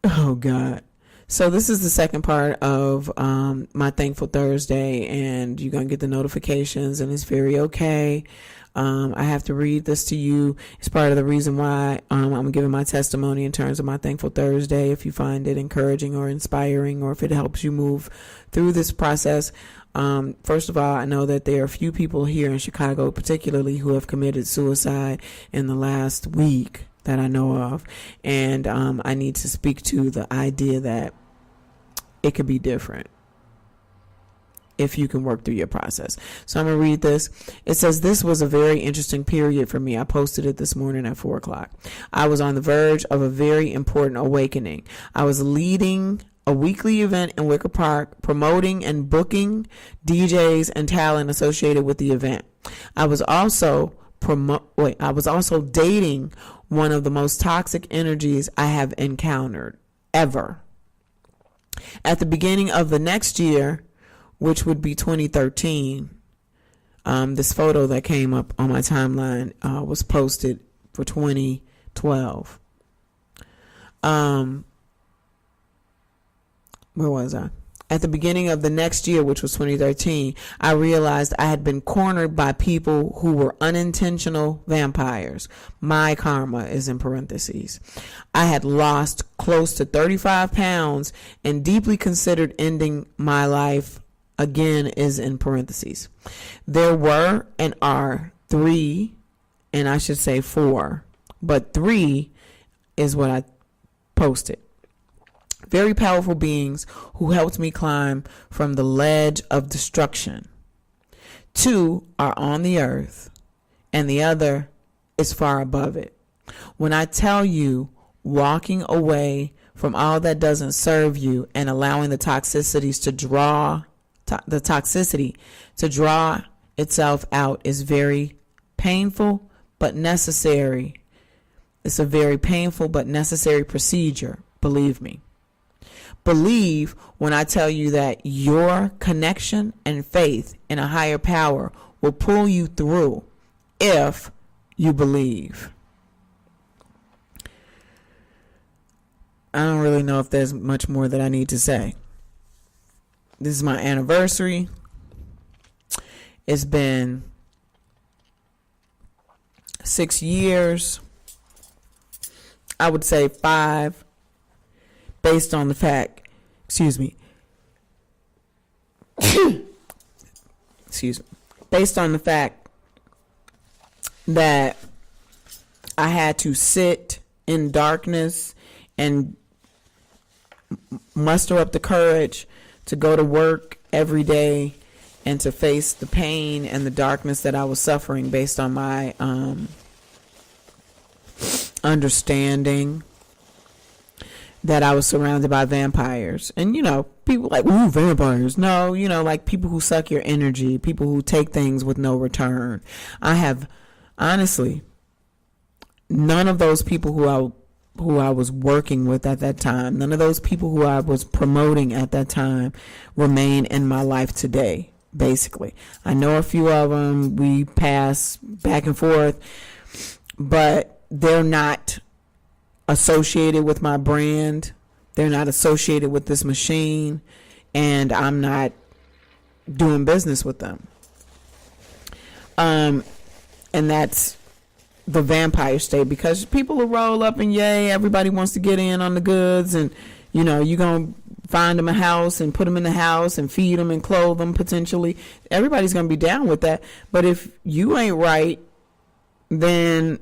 Oh God. So this is the second part of my Thankful Thursday, and you're gonna get the notifications, and it's very okay. I have to read this to you. It's part of the reason why I'm giving my testimony in terms of my Thankful Thursday. If you find it encouraging or inspiring, or if it helps you move through this process, first of all, I know that there are a few people here in Chicago, particularly, who have committed suicide in the last week that I know of, and I need to speak to the idea that it could be different if you can work through your process. So I'm going to read this. It says, "This was a very interesting period for me." I posted it this morning at 4 o'clock. "I was on the verge of a very important awakening. I was leading a weekly event in Wicker Park, promoting and booking DJs and talent associated with the event. I was also dating one of the most toxic energies I have encountered ever. At the beginning of the next year, which would be 2013, this photo that came up on my timeline was posted for 2012. Where was I? At the beginning of the next year, which was 2013, I realized I had been cornered by people who were unintentional vampires. My karma is in parentheses. I had lost close to 35 pounds and deeply considered ending my life. Again is in parentheses. There were and are 3, and I should say 4, but 3 is what I posted. Very powerful beings who helped me climb from the ledge of destruction. 2 are on the earth, and the other is far above it. When I tell you, walking away from all that doesn't serve you and allowing the toxicity to draw itself out is very painful but necessary. It's a very painful but necessary procedure, believe me. Believe when I tell you that your connection and faith in a higher power will pull you through if you believe." I don't really know if there's much more that I need to say. This is my anniversary. It's been 6 years. I would say 5. Based on the fact, based on the fact that I had to sit in darkness and muster up the courage to go to work every day and to face the pain and the darkness that I was suffering based on my understanding that I was surrounded by vampires. And, people like, ooh, vampires. No, like people who suck your energy, people who take things with no return. I have, honestly, none of those people who I was working with at that time, none of those people who I was promoting at that time remain in my life today, basically. I know a few of them. We pass back and forth, but they're not associated with my brand. They're not associated with this machine, and I'm not doing business with them. And that's the vampire state, because people will roll up and yay, everybody wants to get in on the goods, and you're going to find them a house and put them in the house and feed them and clothe them potentially. Everybody's going to be down with that. But if you ain't right, then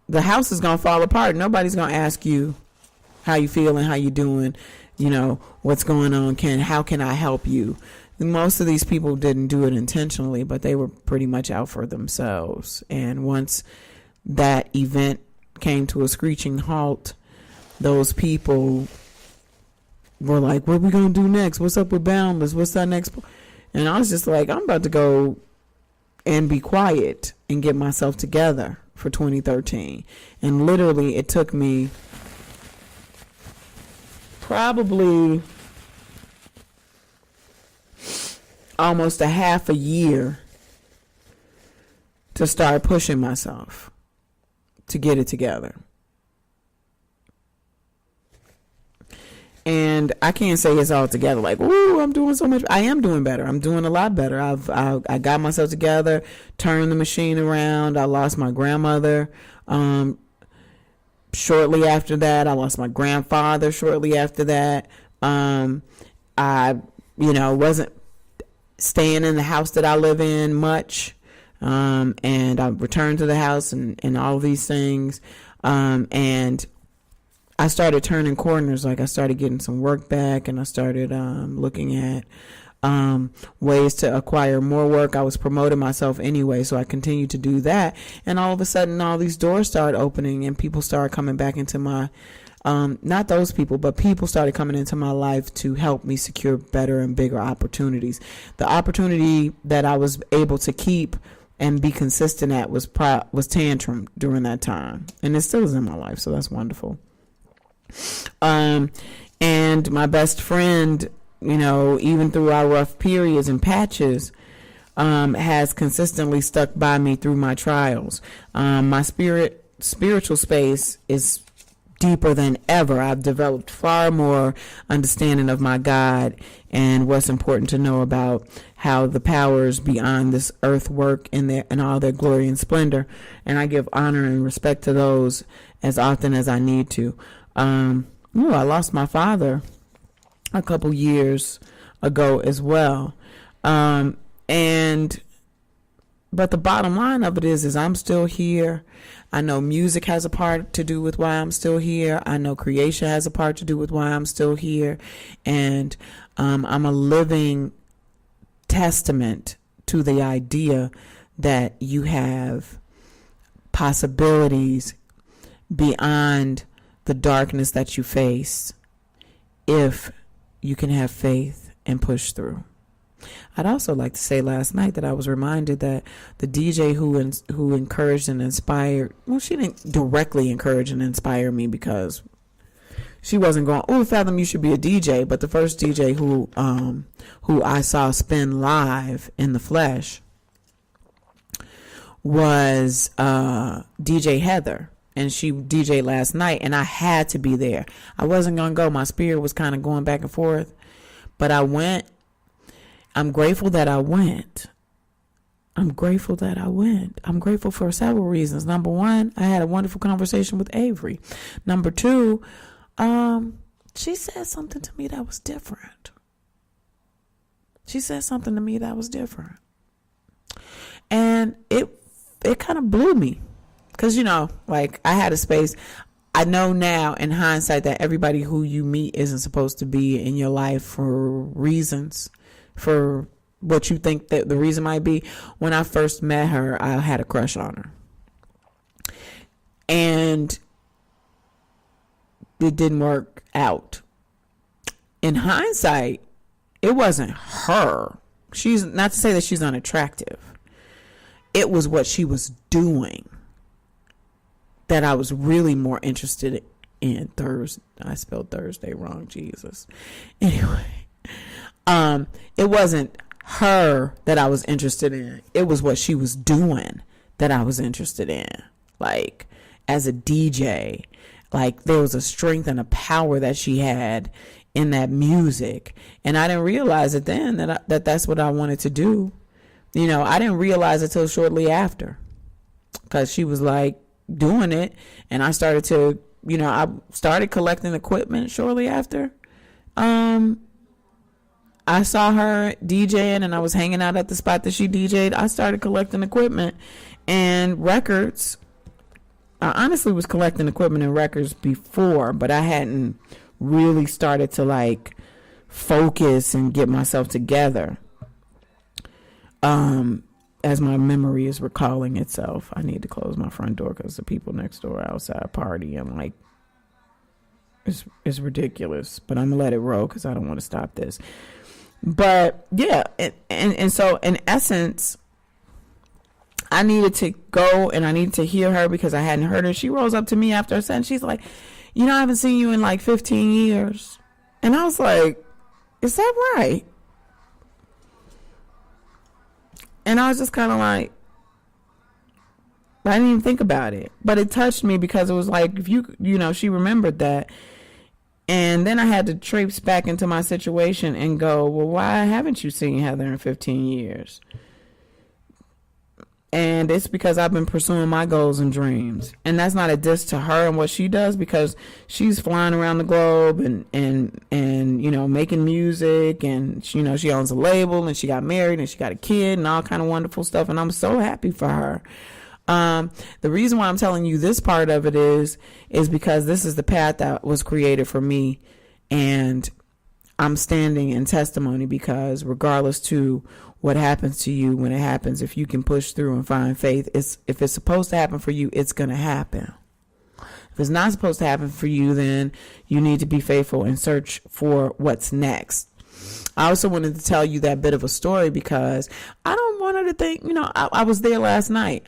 the house is going to fall apart. Nobody's going to ask you how you feel and how you doing, what's going on, how can I help you? Most of these people didn't do it intentionally, but they were pretty much out for themselves. And once that event came to a screeching halt, those people were like, what are we going to do next? What's up with Boundless? What's our next? And I was just like, I'm about to go and be quiet and get myself together for 2013. And literally it took me probably almost a half a year to start pushing myself to get it together. And I can't say it's all together like, ooh, I'm doing so much. I am doing better. I'm doing a lot better. I got myself together, turned the machine around. I lost my grandmother. Shortly after that, I lost my grandfather. Shortly after that, I, wasn't staying in the house that I live in much. And I returned to the house and all of these things. And I started turning corners. Like I started getting some work back, and I started looking at ways to acquire more work. I was promoting myself anyway, so I continued to do that. And all of a sudden, all these doors started opening, and people started coming back into my, not those people, but people started coming into my life to help me secure better and bigger opportunities. The opportunity that I was able to keep and be consistent at was Tantrum during that time, and it still is in my life, so that's wonderful. And my best friend, even through our rough periods and patches, has consistently stuck by me through my trials. My spiritual space is deeper than ever. I've developed far more understanding of my God and what's important to know about how the powers beyond this earth work in all their glory and splendor. And I give honor and respect to those as often as I need to. I lost my father a couple years ago as well. But the bottom line of it is I'm still here. I know music has a part to do with why I'm still here. I know creation has a part to do with why I'm still here. And I'm a living testament to the idea that you have possibilities beyond the darkness that you face if you can have faith and push through. I'd also like to say last night that I was reminded that the DJ who encouraged and inspired, well, she didn't directly encourage and inspire me because she wasn't going, oh, Fathom, you should be a DJ. But the first DJ who I saw spin live in the flesh was DJ Heather. And she DJed last night, and I had to be there. I wasn't going to go. My spirit was kind of going back and forth. But I went. I'm grateful that I went. I'm grateful for several reasons. Number one, I had a wonderful conversation with Avery. Number two, she said something to me that was different. And it kind of blew me. Because, I had a space. I know now in hindsight that everybody who you meet isn't supposed to be in your life for reasons, for what you think that the reason might be. When I first met her, I had a crush on her. And it didn't work out. In hindsight, it wasn't her. She's not to say that she's unattractive. It was what she was doing that I was really more interested in. Thursday. I spelled Thursday wrong. Jesus. Anyway, it wasn't her that I was interested in. It was what she was doing that I was interested in. Like, as a DJ, like there was a strength and a power that she had in that music. And I didn't realize it then that's what I wanted to do. I didn't realize it till shortly after, because she was like doing it, and I started to, I started collecting equipment shortly after. I saw her DJing, and I was hanging out at the spot that she DJ'd. I started collecting equipment and records. I honestly was collecting equipment and records before, but I hadn't really started to like focus and get myself together. As my memory is recalling itself. I need to close my front door because the people next door are outside partying. Like, it's ridiculous, but I'm gonna let it roll because I don't want to stop this. But yeah, and so in essence, I needed to go and I needed to hear her because I hadn't heard her. She rose up to me after a set and she's like, I haven't seen you in like 15 years. And I was like, is that right? And I was just kind of like, I didn't even think about it. But it touched me because it was like, if she remembered that. And then I had to traipse back into my situation and go, well, why haven't you seen Heather in 15 years? And it's because I've been pursuing my goals and dreams. And that's not a diss to her and what she does, because she's flying around the globe and you know, making music, and she, you know, she owns a label, and she got married, and she got a kid and all kind of wonderful stuff. And I'm so happy for her. The reason why I'm telling you this part of it is because this is the path that was created for me, and I'm standing in testimony, because regardless to what happens to you, when it happens, if you can push through and find faith, if it's supposed to happen for you, it's going to happen. If it's not supposed to happen for you, then you need to be faithful and search for what's next. I also wanted to tell you that bit of a story, because I don't want her to think, you know, I was there last night,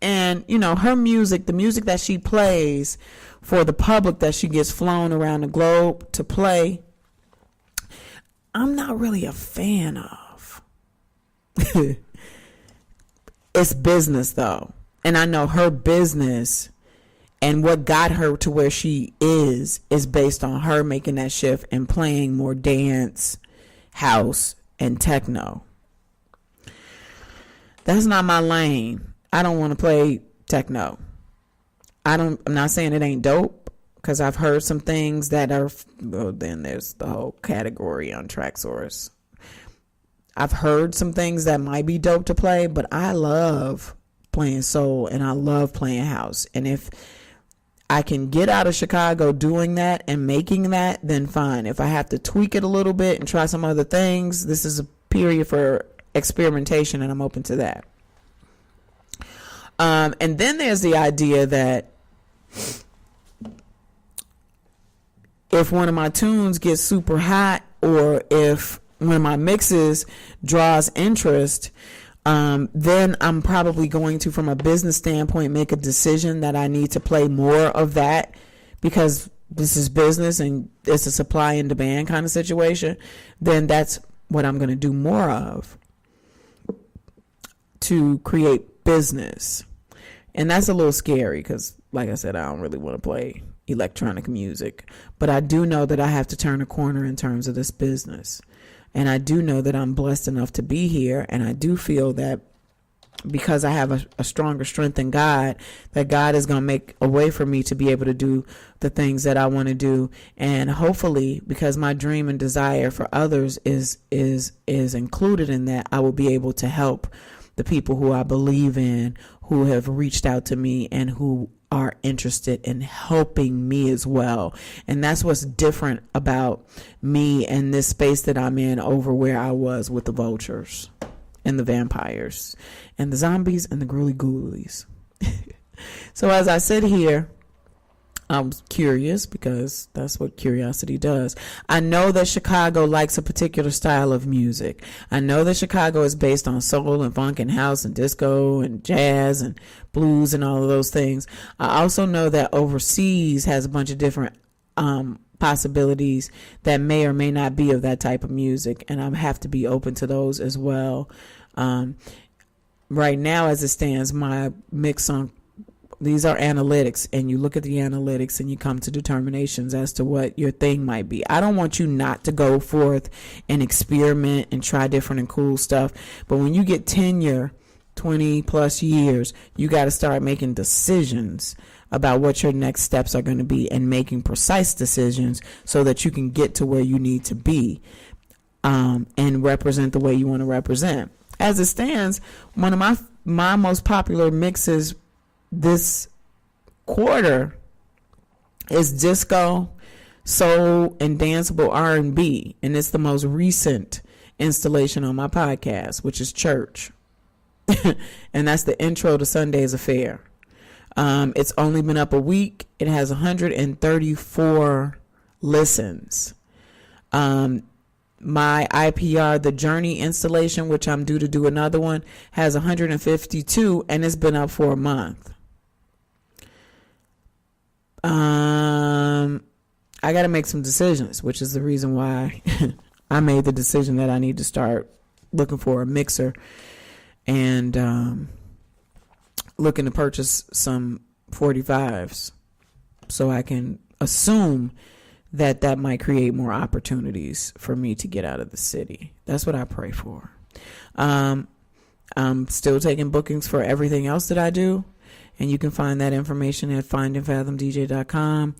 and, you know, her music, the music that she plays for the public that she gets flown around the globe to play, I'm not really a fan of. It's business, though. And I know her business and what got her to where she is based on her making that shift and playing more dance, house, and techno. That's not my lane. I don't want to play techno. I'm not saying it ain't dope, because I've heard some things that are, well, then there's the whole category on Traxsource. I've heard some things that might be dope to play, but I love playing soul and I love playing house. And if I can get out of Chicago doing that and making that, then fine. If I have to tweak it a little bit and try some other things, this is a period for experimentation, and I'm open to that. And then there's the idea that if one of my tunes gets super hot, or if one of my mixes draws interest, then I'm probably going to, from a business standpoint, make a decision that I need to play more of that, because this is business and it's a supply and demand kind of situation. Then that's what I'm going to do more of, to create business. And that's a little scary, because, like I said, I don't really want to play electronic music. But I do know that I have to turn a corner in terms of this business. And I do know that I'm blessed enough to be here. And I do feel that because I have a stronger strength in God, that God is going to make a way for me to be able to do the things that I want to do. And hopefully, because my dream and desire for others is included in that, I will be able to help the people who I believe in, who have reached out to me and who are interested in helping me as well. And that's what's different about me and this space that I'm in over where I was with the vultures and the vampires and the zombies and the ghouly ghoulies. So as I sit here, I'm curious, because that's what curiosity does. I know that Chicago likes a particular style of music. I know that Chicago is based on soul and funk and house and disco and jazz and blues and all of those things. I also know that overseas has a bunch of different possibilities that may or may not be of that type of music, and I have to be open to those as well. Right now, as it stands, my mix on these are analytics, and you look at the analytics and you come to determinations as to what your thing might be. I don't want you not to go forth and experiment and try different and cool stuff. But when you get tenure, 20 plus years, you got to start making decisions about what your next steps are going to be, and making precise decisions so that you can get to where you need to be, and represent the way you want to represent. As it stands, one of my most popular mixes this quarter is disco, soul, and danceable R&B, and it's the most recent installation on my podcast, which is Church. And that's the intro to Sunday's Affair. It's only been up a week. It has 134 listens. My IPR, the Journey installation, which I'm due to do another one, has 152, and it's been up for a month. I got to make some decisions, which is the reason why I made the decision that I need to start looking for a mixer and looking to purchase some 45s so I can assume that might create more opportunities for me to get out of the city. That's what I pray for. I'm still taking bookings for everything else that I do, and you can find that information at findingfathoMDJ.com.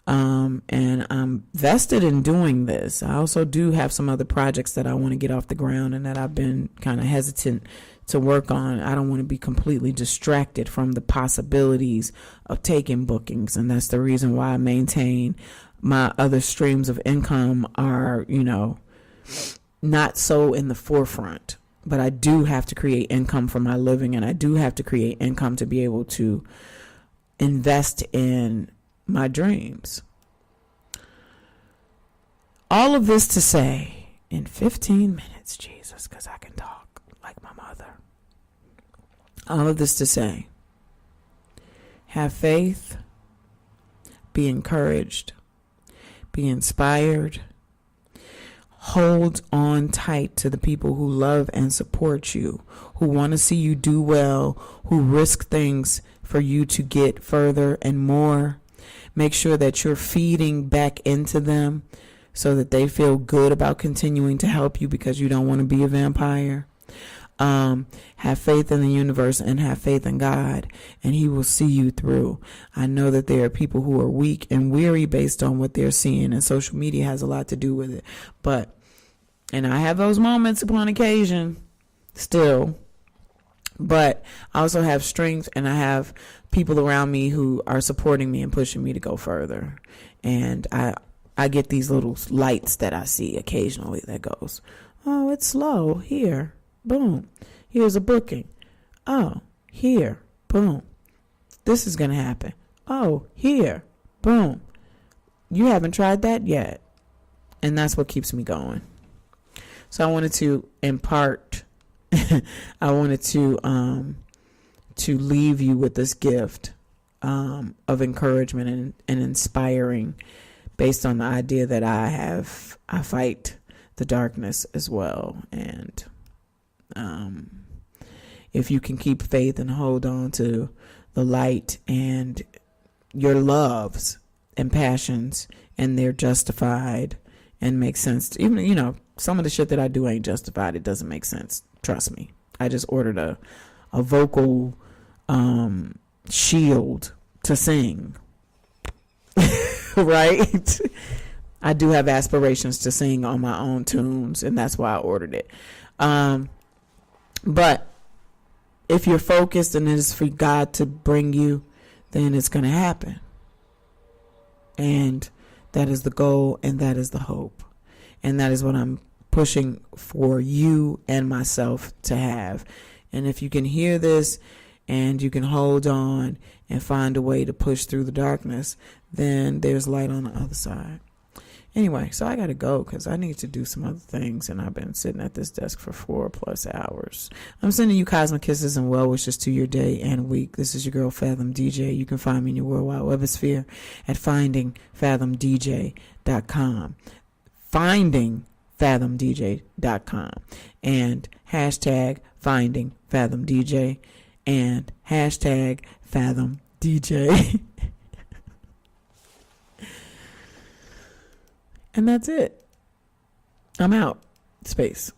And I'm vested in doing this. I also do have some other projects that I want to get off the ground and that I've been kind of hesitant to work on. I don't want to be completely distracted from the possibilities of taking bookings, and that's the reason why I maintain my other streams of income are, not so in the forefront. But I do have to create income for my living, and I do have to create income to be able to invest in my dreams. All of this to say, in 15 minutes, Jesus, because I can talk like my mother. All of this to say, have faith, be encouraged, be inspired. Hold on tight to the people who love and support you, who want to see you do well, who risk things for you to get further and more. Make sure that you're feeding back into them so that they feel good about continuing to help you because you don't want to be a vampire. Have faith in the universe and have faith in God, and He will see you through. I know that there are people who are weak and weary based on what they're seeing, and social media has a lot to do with it. And I have those moments upon occasion still, but I also have strength, and I have people around me who are supporting me and pushing me to go further. And I get these little lights that I see occasionally that goes, oh, it's slow. Here, boom. Here's a booking. Oh, here, boom. This is going to happen. Oh, here, boom. You haven't tried that yet. And that's what keeps me going. So I wanted to impart, I wanted to leave you with this gift of encouragement and inspiring, based on the idea that I fight the darkness as well. And if you can keep faith and hold on to the light and your loves and passions, and they're justified and make sense, even, some of the shit that I do ain't justified. It doesn't make sense. Trust me. I just ordered a vocal shield to sing. Right? I do have aspirations to sing on my own tunes, and that's why I ordered it. But if you're focused and it is for God to bring you, then it's going to happen. And that is the goal, and that is the hope. And that is what I'm pushing for you and myself to have. And if you can hear this and you can hold on and find a way to push through the darkness, then there's light on the other side. Anyway, so I got to go because I need to do some other things, and I've been sitting at this desk for 4+ hours. I'm sending you cosmic kisses and well wishes to your day and week. This is your girl, Fathom DJ. You can find me in your worldwide webosphere at findingfathoMDJ.com. findingfathoMDJ.com and hashtag findingfathoMDJ and hashtag fathomdj. And that's it. I'm out. Space.